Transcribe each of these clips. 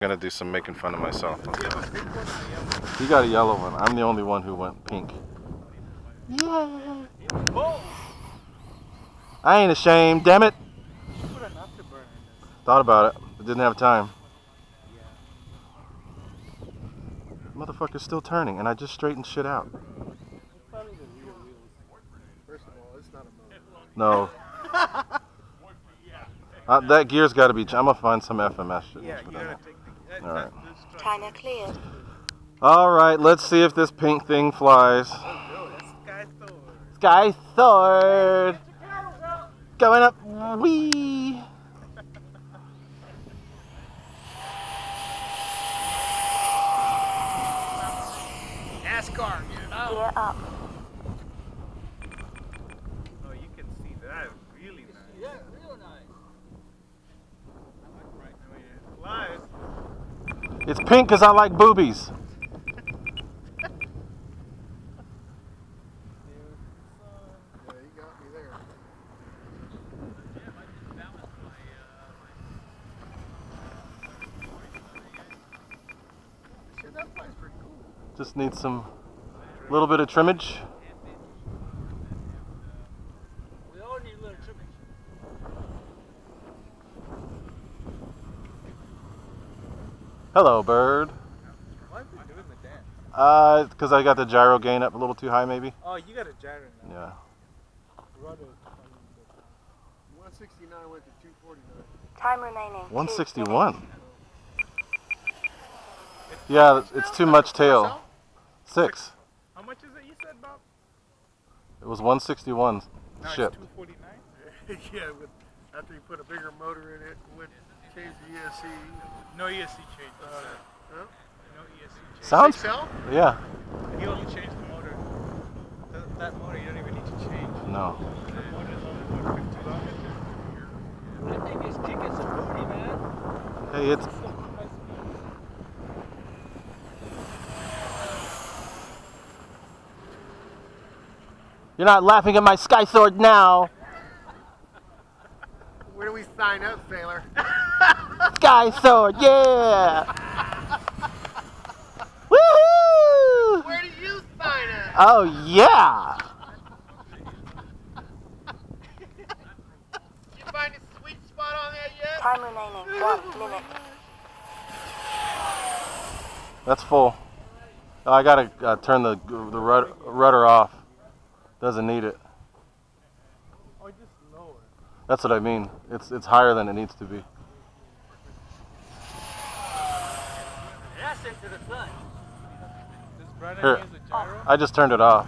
I'm gonna do some making fun of myself. You got a yellow one. I'm the only one who went pink. Yeah. I ain't ashamed, damn it. Thought about it, but didn't have time. Motherfucker's still turning, and I just straightened shit out. First of all, it's not a motor. That gear's got to be. I'm gonna find some FMS shit. Yeah, you gotta take the. All right. China cleared. All right, let's see if this pink thing flies. Oh, that's Skysword. Going up, wee. NASCAR, Gear up. Oh, you can see that. Really nice. Yeah, real nice. I mean, it flies. It's pink because I like boobies. Yeah, you got me there. Shit, that flies pretty cool. Just need some little bit of trimmage. We all need a little trimming. Hello, bird. Why is it doing the dance? Because I got the gyro gain up a little too high, maybe. Oh, you got a gyro now. Yeah. Rudder. 169 went to 249. Time remaining. 161. Yeah, it's too much tail. 6. How much is it you said, Bob? It was 161 Now shipped. it's 249? Yeah, after you put a bigger motor in it, would change the ESC. No ESC change. Huh? No ESC change. Sounds. 6L? Yeah. You only change the motor. That motor you don't even need to change. No. The motor is only $50. I think it's kicking some booty, man. Hey, it's. You're not laughing at my Skysword now. Where do we sign up, sailor? Skysword, yeah! Woohoo! Where do you sign up? Oh yeah! You find a sweet spot on that yet? Time remaining. 1 minute. That's full. Oh, I gotta turn the rudder off. Doesn't need it. Or just lower. That's what I mean. It's higher than it needs to be. That's into the sun. Does Brandon Here. use a gyro? I just turned it off.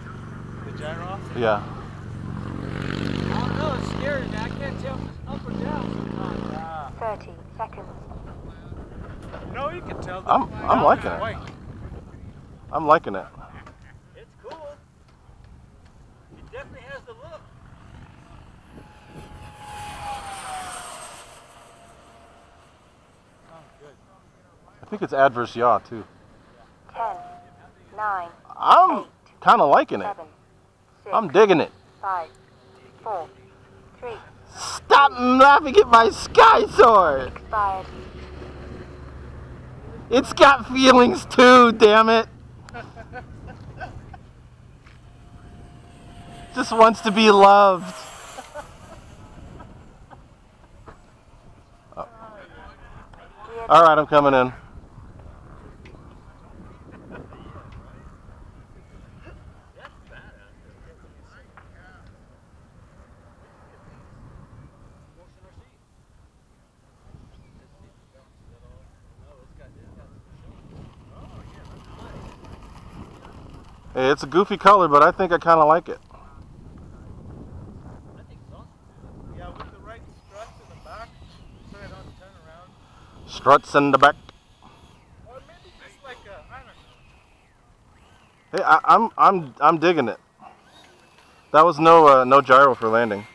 The gyro off? Yeah. I don't know, it's scary, man. I can't tell if it's up or down sometimes. 30 seconds. No, you can tell. I'm liking it. White. I'm liking it. It's cool. It definitely has the look. Sounds good. I think it's adverse yaw too. 10, 9, I'm kind of liking it. 7, 6, I'm digging it. 5, 4, 3. Stop laughing at my Skysword! Expired. It's got feelings too, damn it! Just wants to be loved. Oh. All right, I'm coming in. Hey, it's a goofy color, but I think I kind of like it. Yeah, with the right struts in the back, so I don't turn around. Struts in the back. Or maybe just like a, I don't know. Hey, I'm digging it. That was no gyro for landing.